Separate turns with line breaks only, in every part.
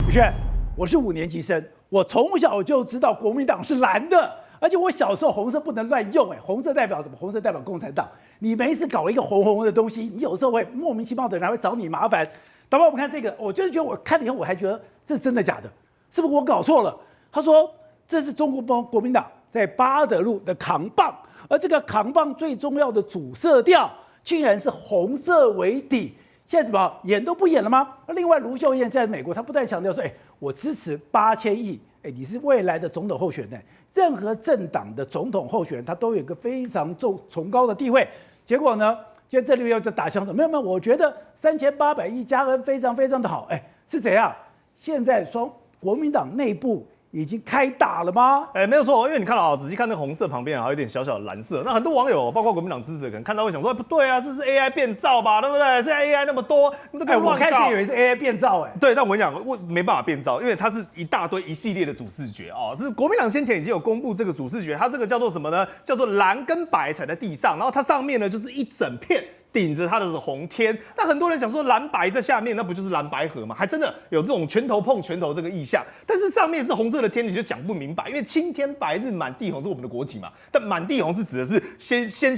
宇轩，我是5年级生，我从小就知道国民党是蓝的，而且我小时候红色不能乱用，红色代表什么？红色代表共产党。你没事搞一个红红的东西，你有时候会莫名其妙的人还会找你麻烦。导播，我们看这个，我就是觉得我看了以后，我还觉得这是真的假的？是不是我搞错了？他说这是中国国民党在八德路的扛棒，而这个扛棒最重要的主色调竟然是红色为底。现在怎么演都不演了吗？另外，卢秀燕在美国，她不断强调说：“我支持8000亿，你是未来的总统候选人，任何政党的总统候选人，他都有一个非常崇高的地位。”结果呢，现在这里又在打枪说：“没有，我觉得3800亿加恩非常非常的好。”是怎样？现在说国民党内部已经开打了吗？
没有错，因为你看到仔细看那个红色旁边还有一点小小的蓝色，那很多网友，包括国民党支持者，可能看到会想说，不对啊，这是 AI 变造吧，对不对？现在 AI 那么多，你这个
我开始以为是 AI 变造，
对，但我跟你讲，我没办法变造，因为它是一大堆一系列的主视觉哦，是国民党先前已经有公布这个主视觉，它这个叫做什么呢？叫做蓝跟白踩在地上，然后它上面呢就是一整片。顶着它的红天，那很多人想说蓝白在下面，那不就是蓝白河吗？还真的有这种拳头碰拳头这个意象，但是上面是红色的天，你就讲不明白，因为青天白日满地红是我们的国旗嘛，但满地红是指的是先贤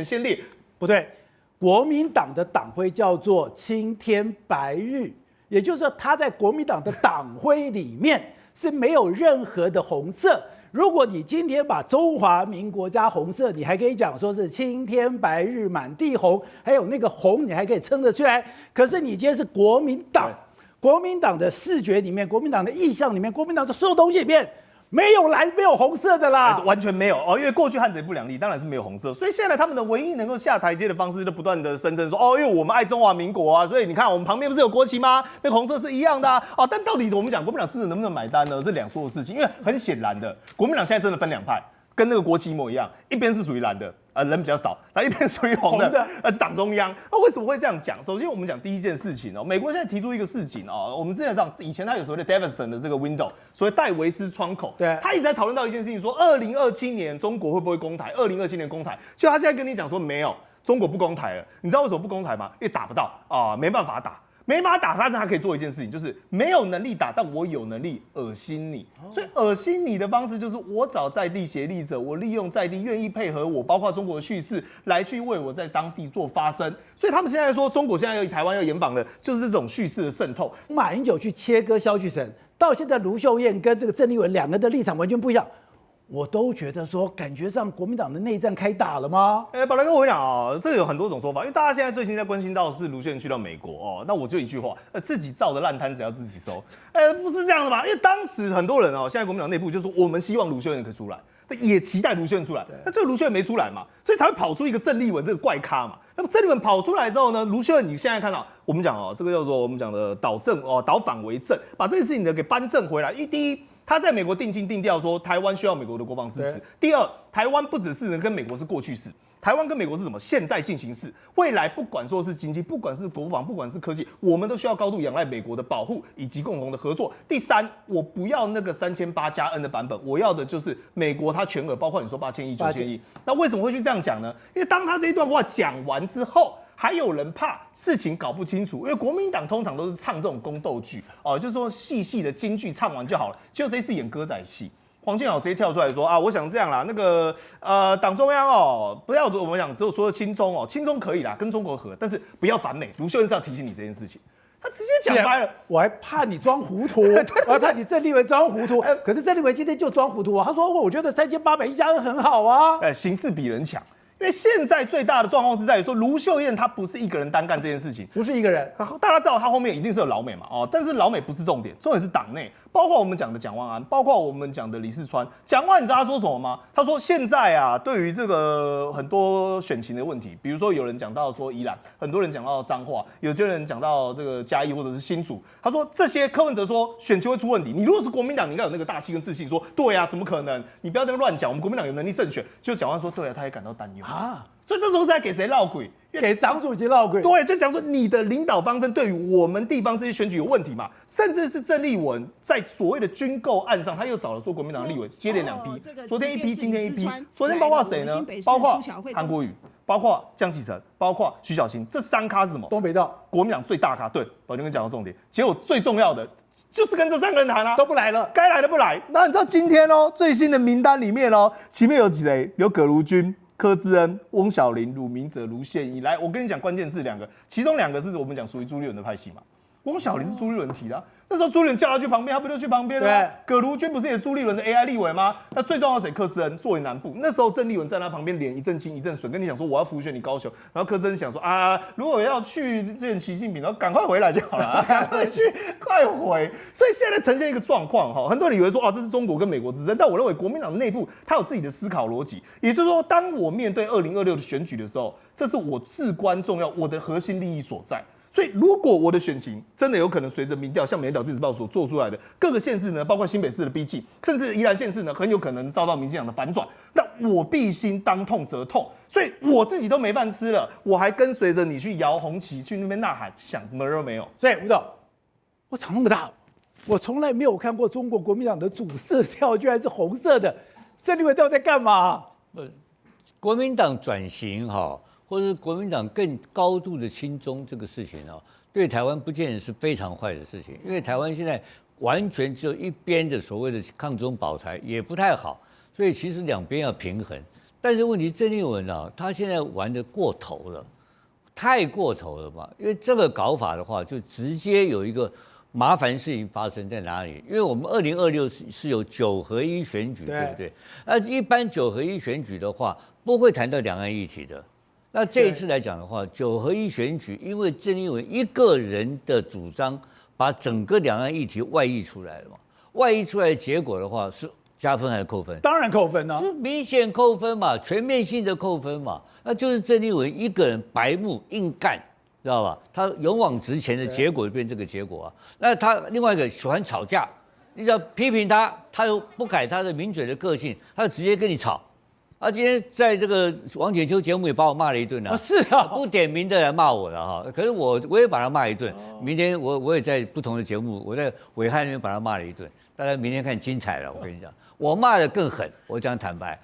先烈，
不对，国民党的党徽叫做青天白日，也就是说他在国民党的党徽里面是没有任何的红色。如果你今天把中华民国加红色，你还可以讲说是青天白日满地红，还有那个红你还可以撑得出来。可是你今天是国民党，国民党的视觉里面，国民党的意象里面，国民党的所有东西里面没有蓝没有红色的啦，
完全没有哦，因为过去汉贼不两立，当然是没有红色，所以现在他们的唯一能够下台阶的方式，就不断的声称说，因为我们爱中华民国啊，所以你看我们旁边不是有国旗吗？那个红色是一样的啊。但到底我们讲国民党支持能不能买单呢？是两说的事情，因为很显然的，国民党现在真的分两派，跟那个国旗一模一样，一边是属于蓝的。人比较少，那一边属于红的，党中央。为什么会这样讲？首先，我们讲第一件事情美国现在提出一个事情我们之前讲，以前他有所谓的 Davidson 的这个 window， 所谓戴维斯窗口，
对，
他一直在讨论到一件事情，说2027年中国会不会攻台？2027年攻台，就他现在跟你讲说没有，中国不攻台了。你知道为什么不攻台吗？因为打不到没办法打。没法打，但是他可以做一件事情，就是没有能力打，但我有能力恶心你。所以恶心你的方式就是我找在地协力者，我利用在地愿意配合我，包括中国的叙事来去为我在当地做发声。所以他们现在说中国现在台湾要严防的，就是这种叙事的渗透。
马英九去切割萧旭晨，到现在卢秀燕跟这个郑丽文两个的立场完全不一样。我都觉得说，感觉上国民党的内战开打了吗？
宝来哥，我讲这个有很多种说法，因为大家现在最近在关心到是卢秀燕去到美国那我就一句话，自己造的烂摊子要自己收，不是这样的吧？因为当时很多人现在国民党内部就说，我们希望卢秀燕可以出来，也期待卢秀燕出来，那这个卢秀燕没出来嘛，所以才会跑出一个郑丽文这个怪咖嘛。那么郑丽文跑出来之后呢，卢秀燕你现在看到，我们讲这个叫做我们讲的导反为正，把这件事情呢给扳正回来。第一。他在美国定调说，台湾需要美国的国防支持。第二，台湾不只是能跟美国是过去式，台湾跟美国是什么？现在进行式。未来不管说是经济，不管是国防，不管是科技，我们都需要高度仰赖美国的保护以及共同的合作。第三，我不要那个3800加 N 的版本，我要的就是美国它全额，包括你说8000亿、9000亿。那为什么会去这样讲呢？因为当他这一段话讲完之后。还有人怕事情搞不清楚，因为国民党通常都是唱这种宫斗剧就是说细的京剧唱完就好了。结果这一次演歌仔戏，黄健豪直接跳出来说我想这样啦，那个党中央不要我们讲只有说亲中亲中可以啦，跟中国合，但是不要反美。卢秀燕是要提醒你这件事情，他直接讲白了，
我还怕你装糊涂，我还怕你郑丽文装糊涂。可是郑丽文今天就装糊涂他说我觉得3800亿加恩很好啊，
形势比人强。因为现在最大的状况是在于说，卢秀燕她不是一个人单干这件事情，
不是一个人。
大家知道她后面一定是有老美嘛，但是老美不是重点，重点是党内，包括我们讲的蒋万安，包括我们讲的李四川。蒋万安你知道他说什么吗？他说现在对于这个很多选情的问题，比如说有人讲到说宜兰，很多人讲到彰化，有些人讲到这个嘉义或者是新竹，他说这些柯文哲说选情会出问题，你如果是国民党，你应该有那个大气跟自信，说对怎么可能？你不要在那乱讲，我们国民党有能力胜选。就蒋万安说对他也感到担忧。所以这时候是在给谁闹鬼？
给党主席闹鬼。
对，就讲说你的领导方针对于我们地方这些选举有问题嘛？甚至是郑丽文在所谓的军购案上，他又找了说国民党立委接连2批，昨天1批，今天1批。昨天包括谁呢？包括韩国瑜，包括江启臣，包括徐小新，这3咖是什么？
东北道
国民党最大咖。对，宝泉哥讲到重点，结果最重要的就是跟这3个人谈啊，
都不来了，
该来的不来。那你知道今天最新的名单里面前面有谁？有葛如君、柯志恩、翁小玲、鲁明哲、卢宪义。来，我跟你讲关键字2个，其中2个是我们讲属于朱立伦的派系嘛。翁小玲是朱立伦提的、啊，那时候朱立伦叫他去旁边，他不就去旁边了吗？葛如君不是也朱立伦的 AI 立委吗？那最重要的谁？柯志恩作为南部，那时候郑丽文在他旁边，脸一阵青一阵水，跟你讲说我要辅选你高雄，然后柯志恩想说啊，如果要去见习近平，然后赶快回来就好了，赶快去，快回。所以现在呈现一个状况哈，很多人以为说这是中国跟美国之争，但我认为国民党内部他有自己的思考逻辑，也就是说，当我面对2026的选举的时候，这是我至关重要，我的核心利益所在。所以，如果我的选情真的有可能随着民调，像美丽岛电子报所做出来的各个县市呢，包括新北市的逼近，甚至宜兰县市呢，很有可能遭到民进党的反转，那我必心当痛则痛，所以我自己都没饭吃了，我还跟随着你去摇红旗，去那边呐喊，想门儿都没有。
所以吴董，我长那么大，我从来没有看过中国国民党的主色调居然是红色的，郑立文到底在干嘛？
国民党转型或者是国民党更高度的亲中这个事情对台湾不见得是非常坏的事情，因为台湾现在完全只有一边的所谓的抗中保台也不太好，所以其实2边要平衡。但是问题郑丽文他现在玩得过头了，太过头了嘛，因为这个搞法的话，就直接有一个麻烦事情发生在哪里？因为我们2026是有9合1选举，对不对？那一般9合1选举的话，不会谈到两岸议题的。那这一次来讲的话，9合1选举，因为郑丽文一个人的主张，把整个两岸议题外溢出来了嘛。外溢出来的结果的话，是加分还是扣分？
当然扣分啊，
是明显扣分嘛，全面性的扣分嘛。那就是郑丽文一个人白目硬干，知道吧？他勇往直前的结果就变这个结果啊。那他另外一个喜欢吵架，你只要批评他，他又不改他的名嘴的个性，他就直接跟你吵。今天在这个王浅秋节目也把我骂了一顿
是啊，
不点名的来骂我了可是我也把他骂一顿。明天我也在不同的节目，我在暐瀚那边把他骂了一顿。大家明天看精彩了，我跟你讲，我骂的更狠。我讲坦白，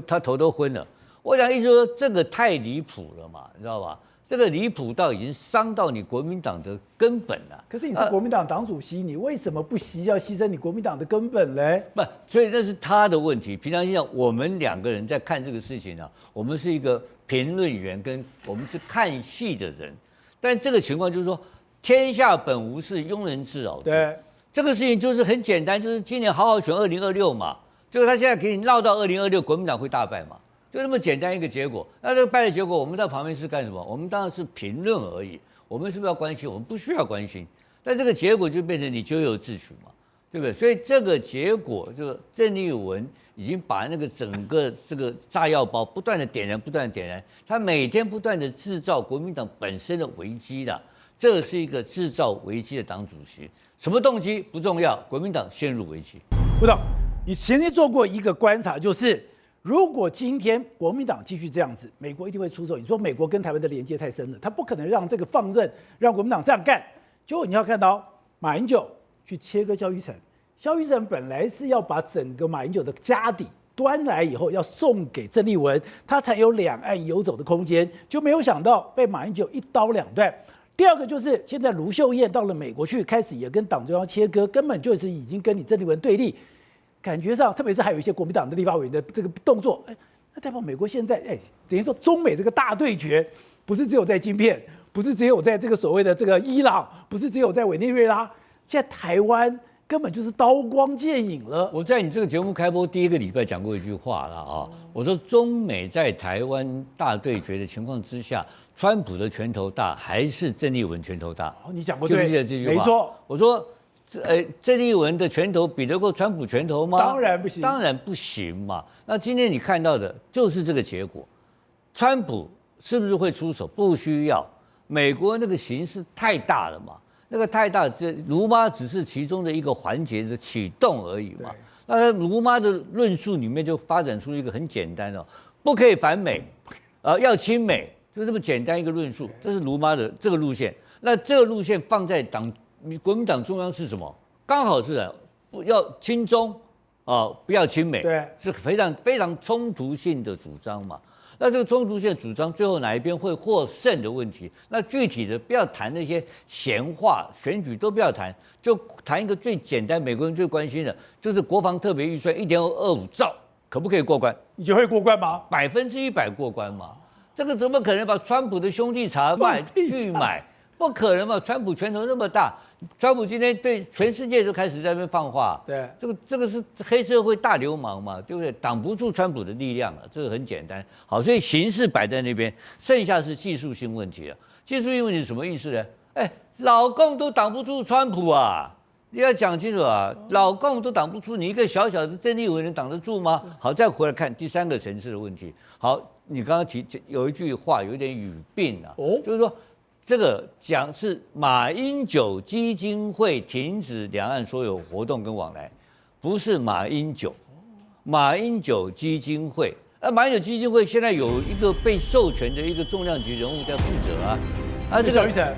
他头都昏了。我讲意思说这个太离谱了嘛，你知道吧？这个离谱到已经伤到你国民党的根本了。
可是你是国民党党主席，你为什么不要牺牲你国民党的根本嘞？
不，所以那是他的问题。平常心讲，我们2个人在看这个事情我们是一个评论员，跟我们是看戏的人。但这个情况就是说，天下本无事，庸人自扰之。
对，
这个事情就是很简单，就是今年好好选2026嘛。就是他现在给你绕到2026，国民党会大败嘛。就那么简单一个结果，那这个败的结果，我们在旁边是干什么？我们当然是评论而已。我们是不是要关心？我们不需要关心。但这个结果就变成你咎由自取嘛，对不对？所以这个结果，就是郑丽文已经把那个整个这个炸药包不断的点燃，不断的点燃，他每天不断的制造国民党本身的危机的，这是一个制造危机的党主席。什么动机不重要，国民党陷入危机。
不懂，你前天做过一个观察，就是。如果今天国民党继续这样子，美国一定会出手。你说美国跟台湾的连接太深了，他不可能让这个放任，让国民党这样干。结果你要看到马英九去切割萧玉成，萧玉成本来是要把整个马英九的家底端来以后，要送给郑丽文，他才有两岸游走的空间，就没有想到被马英九一刀两断。第二个就是现在卢秀燕到了美国去，开始也跟党中央切割，根本就是已经跟你郑丽文对立。感觉上，特别是还有一些国民党的立法委员的这个动作，那代表美国现在，等于说中美这个大对决，不是只有在晶片，不是只有在这个所谓的这个伊朗，不是只有在委内瑞拉，现在台湾根本就是刀光剑影了。
我在你这个节目开播第1个礼拜讲过一句话了我说中美在台湾大对决的情况之下，川普的拳头大还是郑丽文拳头大？
你讲过对，
记得这句话？
没错，
我说。郑丽文的拳头比得过川普拳头吗？
当然不行，
当然不行嘛。那今天你看到的就是这个结果，川普是不是会出手？不需要。美国那个形势太大了嘛，那个太大，这卢妈只是其中的一个环节的启动而已嘛。那卢妈的论述里面就发展出一个很简单不可以反美，要亲美，就这么简单一个论述。这是卢妈的这个路线。那这个路线放在国民党中央是什么？刚好是不要亲中不要亲美，
对，
是非常非常冲突性的主张嘛。那这个冲突线主张最后哪一边会获胜的问题，那具体的不要谈那些闲话，选举都不要谈，就谈一个最简单，美国人最关心的就是国防特别预算1.25兆可不可以过关？
你就会过关吗
100%过关嘛？这个怎么可能把川普的兄弟茶卖去买？不可能嘛！川普拳头那么大，川普今天对全世界都开始在那边放话，
对，
这个是黑社会大流氓嘛，对不对？挡不住川普的力量了，这个很简单。好，所以形势摆在那边，剩下是技术性问题了。技术性问题是什么意思呢？老共都挡不住川普啊！你要讲清楚啊，老共都挡不住，你一个小小的郑丽文能挡得住吗？好，再回来看第3个层次的问题。好，你刚刚提有一句话有一点语病啊，就是说。这个讲是马英九基金会停止两岸所有活动跟往来，不是马英九，马英九基金会。马英九基金会现在有一个被授权的一个重量级人物在负责啊，这个
小玉成，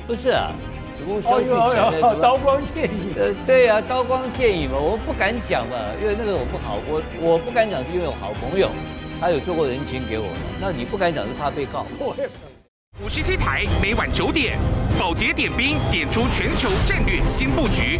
不是啊，只不过萧玉成
刀光剑影，
对啊，刀光剑影嘛，我不敢讲嘛，因为那个我不好，我不敢讲是因为我好朋友。他有做过人情给我们，那你不敢讲是怕被告。
57台每晚9点，宝洁点兵点出全球战略新布局。